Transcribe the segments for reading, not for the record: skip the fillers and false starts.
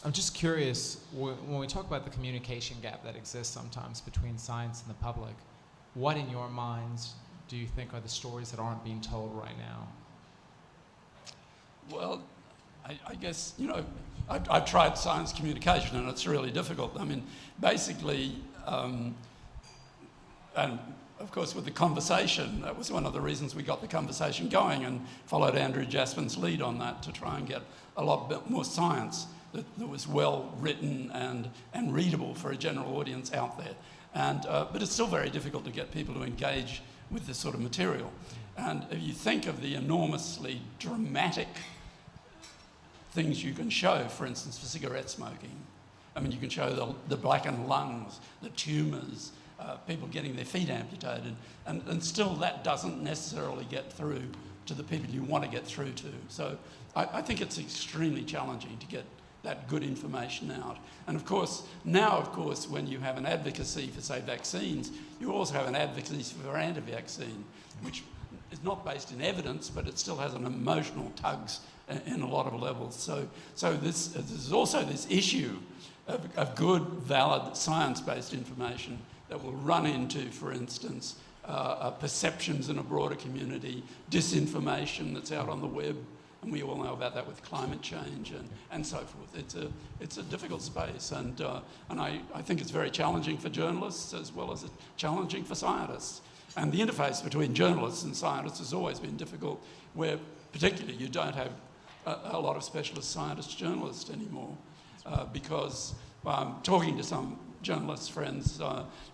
I'm just curious, when we talk about the communication gap that exists sometimes between science and the public, what in your minds do you think are the stories that aren't being told right now? Well, I guess, you know, I've tried science communication and it's really difficult. I mean, basically, and of course with the conversation, that was one of the reasons we got the conversation going and followed Andrew Jaspin's lead on that to try and get a lot bit more science that was well written and readable for a general audience out there. But it's still very difficult to get people to engage with this sort of material. And if you think of the enormously dramatic things you can show, for instance, for cigarette smoking, I mean, you can show the blackened lungs, the tumours, people getting their feet amputated, and still that doesn't necessarily get through to the people you want to get through to. So I think it's extremely challenging to get that good information out. And of course, now, when you have an advocacy for, say, vaccines, you also have an advocacy for anti-vaccine, which is not based in evidence, but it still has an emotional tugs in a lot of levels. So there's also this issue of good, valid, science-based information that will run into, for instance, perceptions in a broader community, disinformation that's out on the web, and we all know about that with climate change and so forth. It's a difficult space, and I think it's very challenging for journalists as well as it's challenging for scientists. And the interface between journalists and scientists has always been difficult, where particularly you don't have a lot of specialist scientist journalists anymore, because talking to some journalist friends,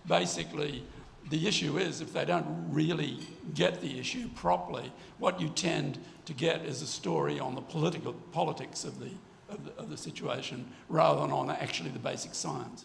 basically the issue is if they don't really get the issue properly, what you tend to get is a story on the politics of the situation rather than on actually the basic science.